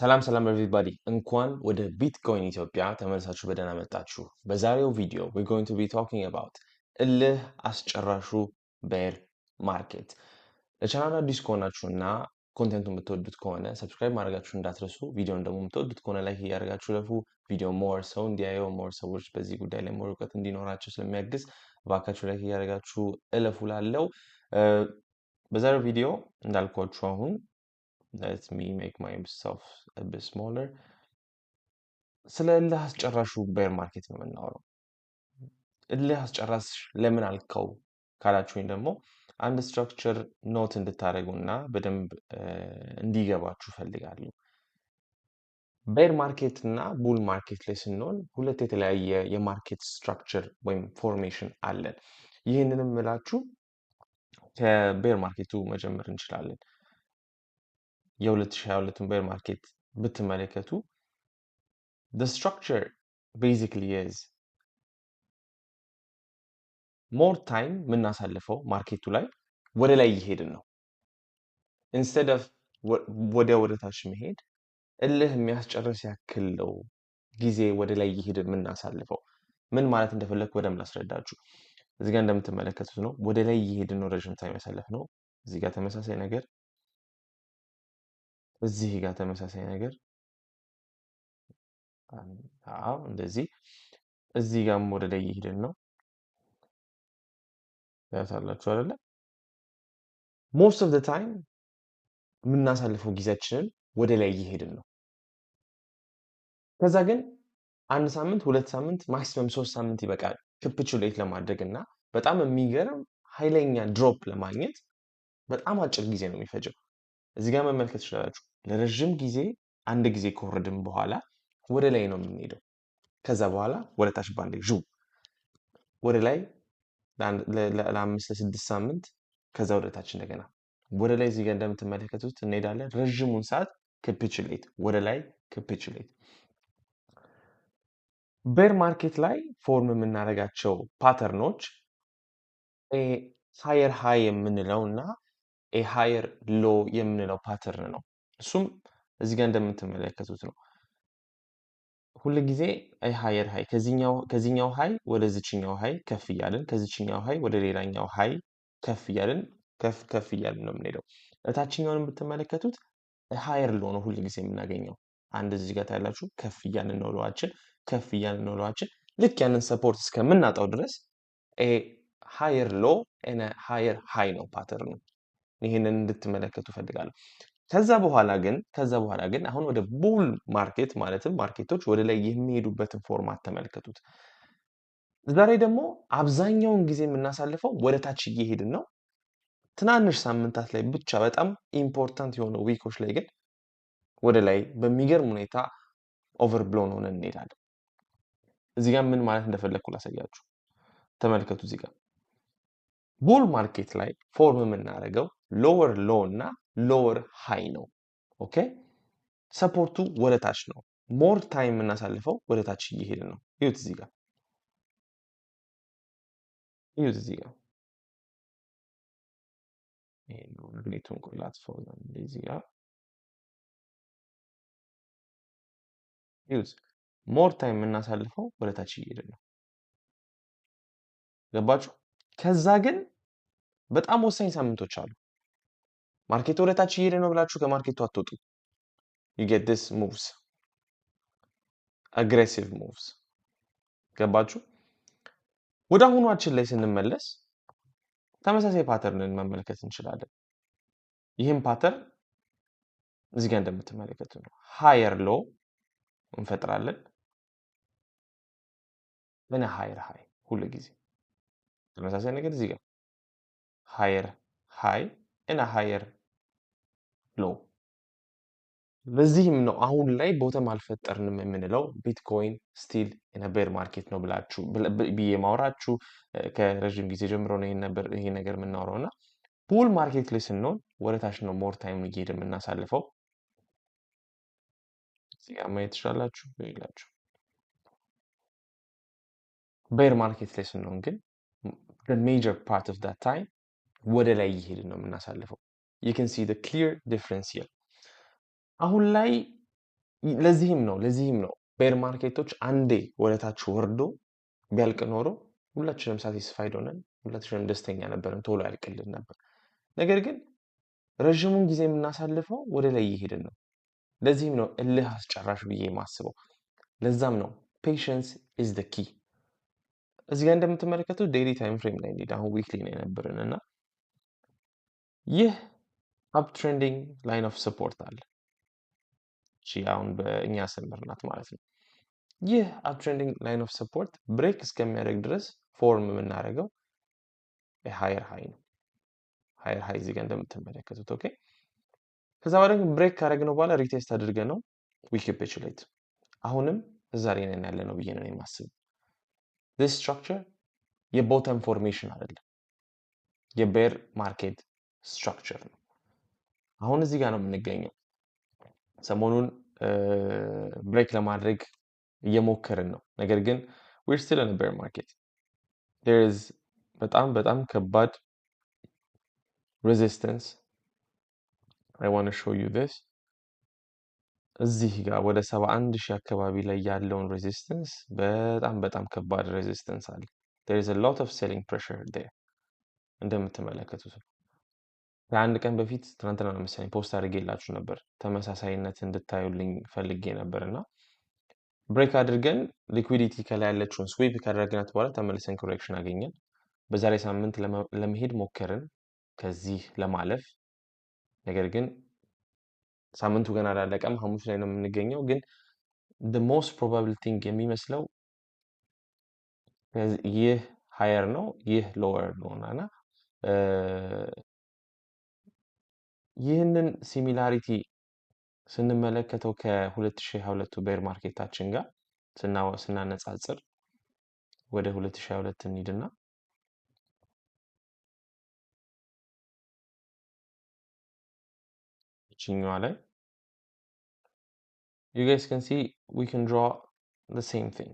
ሰላም ኤቨሪባዲ እንኳን ወደ ቢትኮይን ኢትዮጵያ ተመልሳችሁ በደህና መጣችሁ። በዛሬው ቪዲዮ we're going to be talking about እልህ አስጨራሹ ቤር ማርኬት። ለቻናሉ አዲስ ከሆናችሁና ኮንቴንቱን የምትወዱት ከሆነ ሰብስክራይብ ማድረጋችሁ እንዳትረሱ። ቪዲዮን ደግሞ የምትወዱት ከሆነ ላይክ እያደረጋችሁ ለፉ። ቪዲዮ ሞር ሰው እንዲያየው ሞር ሰዎች በዚህ ጉዳይ ላይ ሞር እውቀት እንዲኖራቸው ስለሚያግዝ እባካችሁ ላይክ እያደረጋችሁ እለፉ ላለው በዛሬው ቪዲዮ እንዳልኳችሁ አሁን let me make myself a bit smaller ስለ እልህ አስጨራሹ ቤር ማርኬት ነው የምናወራው። እልህ አስጨራሽ ለምን አልከው ካላችሁኝ ደግሞ አንድ ስትራክቸር ኖት እንድታደርጉና በደንብ እንዲገባችሁ ፈልጋለሁ። ቤር ማርኬት እና ቡል ማርኬት ላይ ስንሆን ሁለት የተለያየ የማርኬት ስትራክቸር ወይም ፎርሜሽን አለን። ይህንንም ምላችሁ ከቤር ማርኬቱ መጀመር እንችላለን። የ2022 ቤር ማርኬት ብትመለከቱ the structure basically is more time የምናሳልፈው ማርኬቱ ላይ ወደ ላይ እየሄድን ነው instead of ወደ ታች መሄድ እልህ የሚያስጨርስ ያክል ነው ጊዜ ወደ ላይ እየሄድን የምናሳልፈው። ምን ማለት እንደፈለኩ በደንብ ላስረዳችሁ። እዚህ ጋር እንደምትመለከቱት ነው ወደ ላይ እየሄድን ነው ረጅም ታይም ያሳለፍ ነው። እዚህ ጋር ተመሳሳይ ነገር እዚህ ጋር ተመሳሳይ ነገር አዎ እንደዚህ እዚህ ጋርም ወደ ላይ እየሄድን ነው ያሳላችሁ አይደለ? most of the time የምናሳልፈው ጊዜያችንን ወደ ላይ እየሄድን ነው። ከዛ ግን አንድ ሳምንት ሁለት ሳምንት ማክሲመም 3 ሳምንት ይበቃል ካፒቹሌት ለማድረግ እና በጣም የሚገርም ኃይለኛ ድሮፕ ለማግኘት በጣም አጭር ጊዜ ነው የሚፈጀው። እዚህ ጋር መመልከት ትችላላችሁ። ለረጅም ጊዜ አንድ ጊዜ ከወረድን በኋላ ወደ ላይ ነው የምንሄደው። ከዛ በኋላ ወደ ታች ባንዴ ጁ ወደ ላይ ለአምስት ለስድስት ሳምንት ከዛ ወደ ታች እንደገና ወደ ላይ እዚህ ጋር እንደምትመለከቱት እንሄዳለን። ረጅሙን ሰዓት ካፒቹሌት ወደ ላይ ካፒቹሌት። ቤር ማርኬት ላይ ፎርም የምናደርጋቸው ፓተርኖች ሃየር ሃይ የምንለው እና ሃየር ሎ የምንለው ፓተርን ነው። እሱም እዚህ ጋር እንደምትመለከቱት ነው። ሁሉ ጊዜ ሃየር ሃይ ከዚህኛው ሃይ ወደ ዚህኛው ሃይ ከፍ እያልን ከዚህኛው ሃይ ወደ ሌላኛው ሃይ ከፍ እያልን ከፍ እያልን ነው የምንሄደው። እታችኛውን ብትመለከቱት ሃየር ሎ ነው ሁሉ ጊዜ የምናገኘው። አንድ እዚህ ጋር ታያላችሁ ከፍ እያልን ነው ሎዋችን ከፍ እያልን ነው ሎዋችን ልክ ያንን ሰፖርት እስከምናጣው ድረስ ሃየር ሎ እና ሃየር ሃይ ነው ፓተርኑ። ይሄንን እንድትመለከቱ ፈልጋለሁ። ከዛ በኋላ ግን አሁን ወደ ቡል ማርኬት ማለትም ማርኬቶች ወደ ላይ የሚሄዱበትን ፎርማት ተመልከቱት። ዛሬ ደግሞ አብዛኛውን ጊዜ የምናሳልፈው ወደ ታች እየሄድን ነው። ትናንሽ ሳምንታት ላይ ብቻ በጣም ኢምፖርታንት የሆኑ ዊኮች ላይ ግን ወደ ላይ በሚገርም ሁኔታ ኦቨርብሎን ሆነን እንሄዳለን። እዚህ ጋር ምን ማለት እንደፈለኩ ላሳያችሁ። ተመልከቱ እዚህ ጋር ቡል ማርኬት ላይ ፎርም የምናደርገው ሎወር ሎ እና ሎወር ሃይ ነው። ኦኬ ሰፖርቱ ወደ ታች ነው። ሞር ታይም የምናሳልፈው ወደ ታች እየሄድን ነው። ይሁት እዚህ ጋር ይሄ ነው ማግኔቱን ቆላት ፎርም እዚህ ጋር ይሁት ሞር ታይም የምናሳልፈው ወደ ታች እየሄድን ነው። ገባችሁ? ከዛ ግን በጣም ወሳኝ ሳምንቶች አሉ። ማርኬቱ ወደ ታች እየሄደ ነው ብላችሁ ከማርኬቱ አትወጡ። you get this moves aggressive moves ገባችሁ? ወደ አሁኗችን ላይ ስንመለስ ተመሳሳይ ፓተርንን መመልከት እንችላለን። ይህም ፓተርን እዚህ ጋር እንደምትመለከቱ ነው። ሃየር ሎ እንፈጥራለን እና ሃየር ሃይ ሁሉ ጊዜ ተመሳሳይ ነገር እዚህ ጋር ሃየር ሃይ እና ሃየር ሎ። በዚህም ነው አሁን ላይ ቦተም አልፈጠርንም የምንለው። ቢትኮይን ስቲል ኢን ቤር ማርኬት ነው ብላችሁ ብዬ ማውራችሁ ከረጅም ጊዜ ጀምሮ ነው ይሄ ነገር የምናወራው እና ቡል ማርኬት ላይ ስንሆን ወደ ታች ነው ሞር ታይም እየሄድን የምናሳልፈው። እዚህ ጋር ማየት ትችላላችሁ ይላችሁ። ቤር ማርኬት ላይ ስንሆን ግን the major part of that time ወደ ላይ እየሄድን ነው የምናሳልፈው። you can see the clear difference here። አሁን ላይ ለዚህም ነው ቤር ማርኬቶች አንዴ ወደታች ወርዶ ቢያልቅ ኖሮ ሁላችንም ሳቲስፋይድ ሆነን ሁላችንም ደስተኛ ነበርን፣ ቶሎ ያልቅልን ነበር። ነገር ግን ረዥሙን ጊዜ የምናሳልፈው ወደ ላይ እየሄድን ነው። ለዚህም ነው እልህ አስጨራሽ ብዬ የማስበው። ለዛም ነው ፔሽንስ ኢዝ ዘ ኪ። እዚህ ጋር እንደምትመለከቱት ዴይሊ ታይም ፍሬም ላይ እንሂድ። አሁን ዊክሊ ነው የነበርን እና ይህ አፕ ትሬንዲንግ ላይን ኦፍ ሰፖርት አለ። እቺ አሁን በእኛ ስምር ናት ማለት ነው። ይህ አፕ ትሬንዲንግ ላይን ኦፍ ሰፖርት ብሬክ እስከሚያደርግ ድረስ ፎርም የምናደርገው ሃየር ሃይ ነው። ሃየር ሃይ እዚህ ጋር እንደምትመለከቱት ኦኬ። ከዛ በኋላ ብሬክ ካደረግነው በኋላ ሪቴስት አድርገን ነው ዊ ካፒቹሌት። አሁንም እዛ ላይ ነን ያለ ነው ብዬ ነው የማስበው። this structure የቦተም ፎርሜሽን አይደለም፣ የቤር ማርኬት ስትራክቸር ነው። አሁን እዚህ ጋር ነው የምንገኘው። ሰሞኑን ብሬክ ለማድረግ እየሞከርን ነው። ነገር ግን we're still in a bear market. there is በጣም ከባድ resistance. I want to show you this. እዚህ ጋር ወደ 71,000 አካባቢ ላይ ያለውን ሬዚስተንስ በጣም ከባድ ሬዚስተንስ አለ። there is a lot of selling pressure there እንደምትመለከቱት ነው። ከአንድ ቀን በፊት ትናንትና ነው መሰለኝ ፖስት አድርጌላችሁ ነበር። ተመሳሳይነት እንድታዩልኝ ፈልጌ ነበርና ብሬክ አድርገን ሊኩዊዲቲ ከላይ ያለችውን ስዊፕ ካደረግናት በኋላ ተመልሰን ኮሬክሽን አገኘን። በዛሬ ሳምንት ለመሄድ ሞከርን ከዚህ ለማለፍ። ነገር ግን ሳምንቱ ገና አላለቀም፣ ሐሙስ ላይ ነው የምንገኘው። ግን the most probable thing የሚመስለው ይህ ሃየር ነው፣ ይህ ሎወር ነው እና ይህንን ሲሚላሪቲ ስንመለከተው ከ2022 ቤር ማርኬታችን ጋር ስናነጻጽር ወደ 2022 እንሂድና እቺኛዋ ላይ you guys can see we can draw the same thing.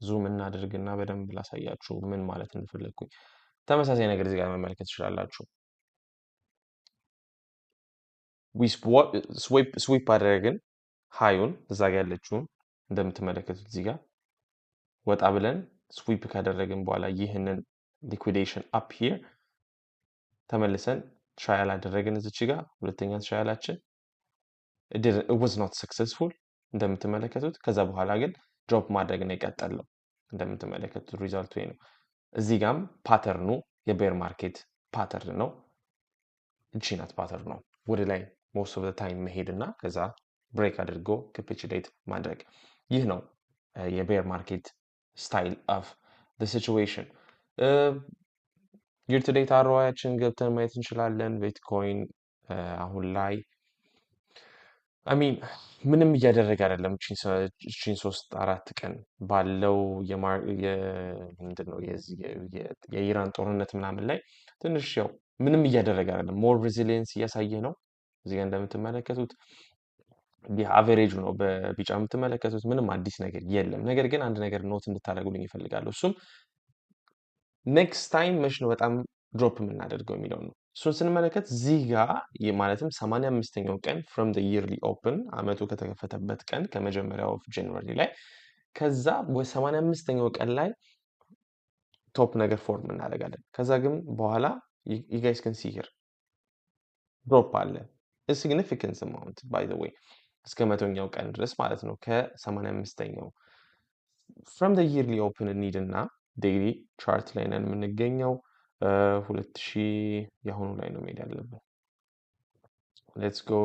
ዙም እናድርግና በደንብ ላሳያችሁ ምን ማለት እንደፈለኩኝ። ተመሳሳይ ነገር እዚህ ጋር መመልከት ትችላላችሁ። ስዊፕ አደረግን ሃዩን እዛ ጋር ያለችውን እንደምትመለከቱት እዚህ ጋር ወጣ ብለን ስዊፕ ካደረግን በኋላ ይህንን ሊኩዊዴሽን አፕ ሂር ተመልሰን ትራያል አደረግን እዚች ጋር ሁለተኛ ትራያላችን it was not successful እንደምትመለከቱት። ከዛ በኋላ ግን ድሮፕ ማድረግ ነው የቀጠለው። እንደምትመለከቱት ሪዛልቱ ነው። እዚህ ጋም ፓተርኑ የቤር ማርኬት ፓተርን ነው። እቺ ናት ፓተርን ነው። ወደ ላይ most of the time መሄድና ከዛ ብሬክ አድርጎ ካፒቹሌት ማድረግ። ይህ ነው የቤር ማርኬት ስታይል ኦፍ the situation. year to date አሮዋያችን ገብተን ማየት እንችላለን። ቢትኮይን አሁን ላይ ምንም እያደረገ አይደለም። እቺን 3-4 ቀን ባለው ምንድነው የኢራን ጦርነት ምናምን ላይ ትንሽ ያው ምንም እያደረገ አይደለም። ሞር ሬዚሊየንስ እያሳየ ነው። እዚህ ጋር እንደምትመለከቱት የአቨሬጁ ነው በቢጫ የምትመለከቱት። ምንም አዲስ ነገር የለም። ነገር ግን አንድ ነገር ኖት እንድታደርጉልኝ ይፈልጋሉ። እሱም ኔክስት ታይም መች ነው በጣም ድሮፕ የምናደርገው የሚለው ነው። እሱን ስንመለከት እዚህ ጋር ማለትም 85ኛው ቀን from the yearly open አመቱ ከተከፈተበት ቀን ከመጀመሪያው ጃንዋሪ ላይ ከዛ በ85ኛው ቀን ላይ ቶፕ ነገር ፎርም እናደርጋለን። ከዛ ግን በኋላ you guys can see here ድሮፕ አለ a significant amount by the way እስከ 100ኛው ቀን ድረስ ማለት ነው። ከ85ኛው from the yearly open እንሂድና ዴይሊ ቻርት ላይ ነን የምንገኘው። 2000 የሆኑ ላይ ነው መሄድ ያለብን። ሌትስ ጎ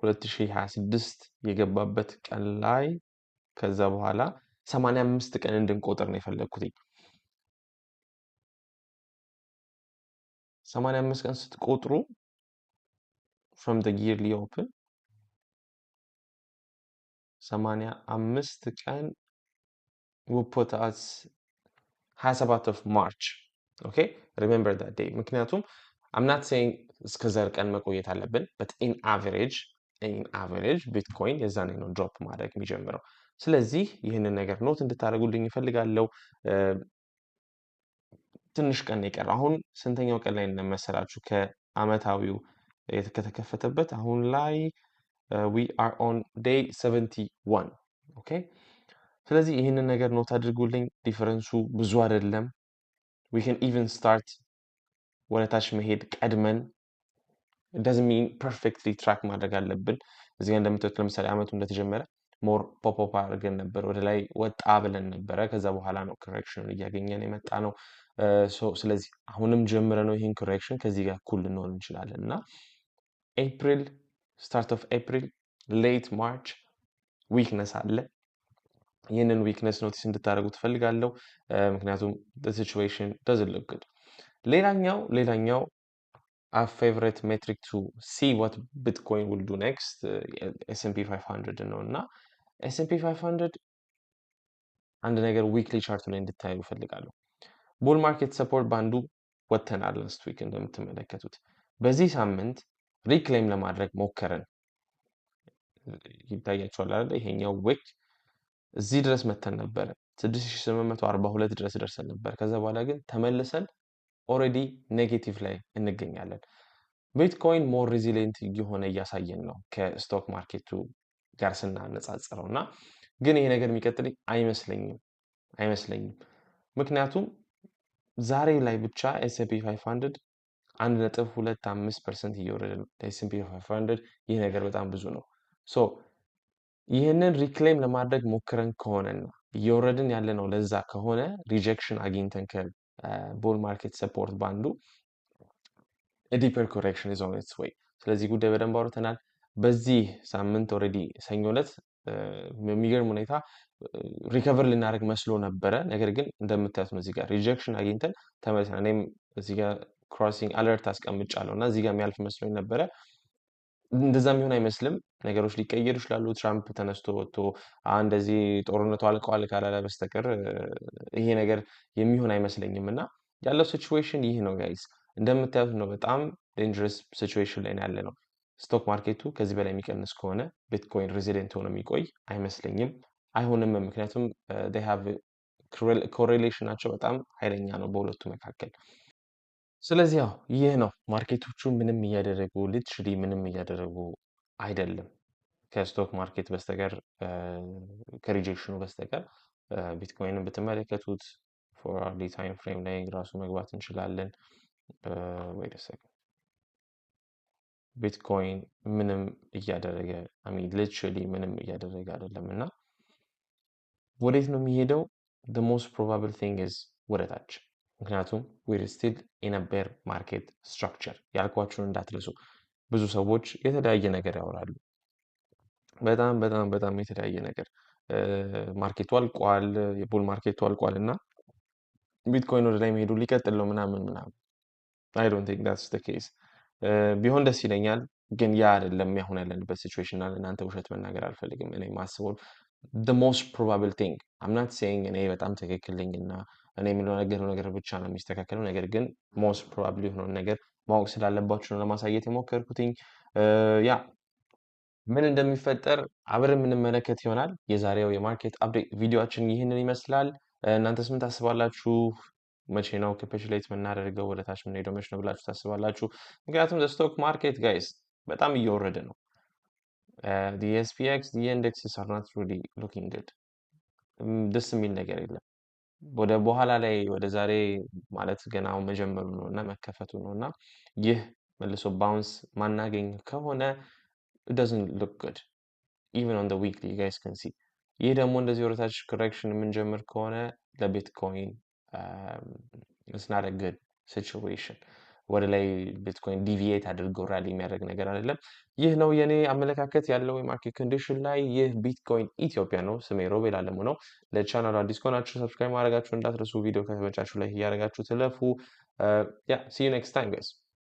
2026 የገባበት ቀን ላይ ከዛ በኋላ 85 ቀን እንድንቆጥር ነው የፈለኩት። 85 ቀን ስትቆጥሩ from the yearly open 85 ቀን will put us 27 of March. Okay, remember that day. ምክንያቱም I'm not saying እስከዛር ቀን መቆየት አለብን, but in average ቢትኮይን የዛኔ ነው ድሮፕ ማድረግ የሚጀምረው። ስለዚህ ይህንን ነገር ኖት እንድታደርጉልኝ ይፈልጋለሁ። ትንሽ ቀን ነው የቀረው። አሁን ስንተኛው ቀን ላይ እንደመሰላችሁ ከአመታዊው ከተከፈተበት አሁን ላይ we are on day 71 ኦኬ። ስለዚህ ይህንን ነገር ኖት አድርጉልኝ። ዲፈረንሱ ብዙ አይደለም። we can even start ወደ ታች መሄድ ቀድመን doesn't mean perfectly track ማድረግ አለብን። እዚህ ጋር እንደምታዩት ለምሳሌ አመቱ እንደተጀመረ ሞር ፖፕ አፕ አድርገን ነበር፣ ወደ ላይ ወጣ ብለን ነበረ። ከዛ በኋላ ነው ኮሬክሽኑን እያገኘን የመጣ ነው። ስለዚህ አሁንም ጀምረ ነው ይህን ኮሬክሽን ከዚህ ጋር እኩል ልንሆን እንችላለን እና ኤፕሪል ስታርት ኦፍ ኤፕሪል ሌት ማርች ዊክነስ አለ። ይህንን ዊክነስ ኖቲስ እንድታደርጉ ትፈልጋለሁ፣ ምክንያቱም ሲቹዌሽን doesn't look good። ሌላኛው our favorite metric to see what Bitcoin will do next S&P 500 ነው እና S&P 500 አንድ ነገር ዊክሊ ቻርት ላይ እንድታዩ እፈልጋለሁ። ቡል ማርኬት ሰፖርት ባንዱ ወጥተናል ላስት ዊክ እንደምትመለከቱት። በዚህ ሳምንት ሪክሌም ለማድረግ ሞከረን። ይታያቸዋል አይደል? ይሄኛው ዊክ እዚህ ድረስ መተን ነበረ 6842 ድረስ ደርሰን ነበር። ከዛ በኋላ ግን ተመልሰን ኦልሬዲ ኔጌቲቭ ላይ እንገኛለን። ቢትኮይን ሞር ሬዚሊየንት እየሆነ እያሳየን ነው ከስቶክ ማርኬቱ ጋር ስናነጻጽረው እና ግን ይሄ ነገር የሚቀጥል አይመስለኝም። ምክንያቱም ዛሬ ላይ ብቻ S&P 500 1.25% እየወረደ ነው። S&P 500 ይህ ነገር በጣም ብዙ ነው። ሶ ይህንን ሪክሌም ለማድረግ ሞክረን ከሆነና እየወረድን ያለ ነው ለዛ ከሆነ ሪጀክሽን አግኝተን ከቡል ማርኬት ሰፖርት ባንዱ ዲፐር ኮሬክሽን ኢዝ ኦን ኢትስ ዌይ። ስለዚህ ጉዳይ በደንብ አውርተናል። በዚህ ሳምንት ኦልሬዲ ሰኞ ዕለት የሚገርም ሁኔታ ሪከቨር ልናደርግ መስሎ ነበረ። ነገር ግን እንደምታዩት ነው እዚህ ጋር ሪጀክሽን አግኝተን ተመልሰን እኔም እዚህ ጋር ክሮሲንግ አለርት አስቀምጫለሁ እና እዚህ ጋር የሚያልፍ መስሎኝ ነበረ። እንደዛ የሚሆን አይመስልም። ነገሮች ሊቀየሩ ይችላሉ። ትራምፕ ተነስቶ ወጥቶ እንደዚህ ጦርነቱ አልቀዋል ካላለ በስተቀር ይሄ ነገር የሚሆን አይመስለኝም እና ያለው ሲቹዌሽን ይህ ነው ጋይስ። እንደምታዩት ነው በጣም ዴንጀረስ ሲቹዌሽን ላይ ያለ ነው። ስቶክ ማርኬቱ ከዚህ በላይ የሚቀንስ ከሆነ ቢትኮይን ሬዚደንት ሆኖ የሚቆይ አይመስለኝም፣ አይሆንም። ምክንያቱም they have ኮሬሌሽናቸው በጣም ኃይለኛ ነው በሁለቱ መካከል። ስለዚህ ያው ይህ ነው ማርኬቶቹ ምንም እያደረጉ ሊትራሊ ምንም እያደረጉ አይደለም ከስቶክ ማርኬት በስተቀር ከሪጀክሽኑ በስተቀር። ቢትኮይንን ብትመለከቱት ፎር አርሊ ታይም ፍሬም ላይ ራሱ መግባት እንችላለን። ወይ ደሰክ ቢትኮይን ምንም እያደረገ ሊትራሊ ምንም እያደረገ አይደለም እና ወዴት ነው የሚሄደው? the most probable thing is ወደ ታች። ምክንያቱም we're still in a bear market structure ያልኳችሁን እንዳትረሱ። ብዙ ሰዎች የተለያየ ነገር ያወራሉ። በጣም የተለያየ ነገር ማርኬቱ አልቋል፣ የቡል ማርኬቱ አልቋል እና ቢትኮይን ወደ ላይ መሄዱ ሊቀጥል ነው ምናምን I don't think that's the case። ቢሆን ደስ ይለኛል፣ ግን ያ አይደለም ያሁን ያለንበት ሲቹዌሽን። እናንተ ውሸት መናገር አልፈልግም። እኔ ማስበው the most probable thing I'm not saying እኔ በጣም ትክክል ነኝ እና እኔ የምለው ነገር ብቻ ነው የሚስተካከለው። ነገር ግን most probably የሆነውን ነገር ማወቅ ስላለባችሁ ነው ለማሳየት የሞከርኩትኝ። ያ ምን እንደሚፈጠር አብረን የምንመለከት ይሆናል። የዛሬው የማርኬት አፕዴት ቪዲዮአችን ይህንን ይመስላል። እናንተስ ምን ታስባላችሁ? መቼ ነው ካፒቹሌት የምናደርገው? ወደ ታች የምንሄደው መቼ ነው ብላችሁ ታስባላችሁ? ምክንያቱም ስቶክ ማርኬት ጋይስ በጣም እየወረደ ነው። the SPX the indexes are not really looking good። ደስ የሚል ነገር የለም። ወደ በኋላ ላይ ወደ ዛሬ ማለት ገና አሁን መጀመሩ ነው እና መከፈቱ ነው እና ይህ መልሶ ባውንስ ማናገኝ ከሆነ it doesn't look good even on the weekly you guys can see። ይህ ደግሞ እንደዚህ ወደታች ኮሬክሽን የምንጀምር ከሆነ ለቢትኮይን it's not a good situation። ወደ ላይ ቢትኮይን ዲቪዬት አድርገው ራሊ የሚያደርግ ነገር አይደለም። ይህ ነው የኔ አመለካከት ያለው የማርኬት ኮንዲሽን ላይ። ይህ ቢትኮይን ኢትዮጵያ ነው። ስሜ ሮቤል አለሙ ነው። ለቻናሉ አዲስ ከሆናችሁ ሰብስክራይብ ማድረጋችሁ እንዳትረሱ። ቪዲዮ ከተመቻችሁ ላይ እያደረጋችሁ ትለፉ። ያ see you next time guys።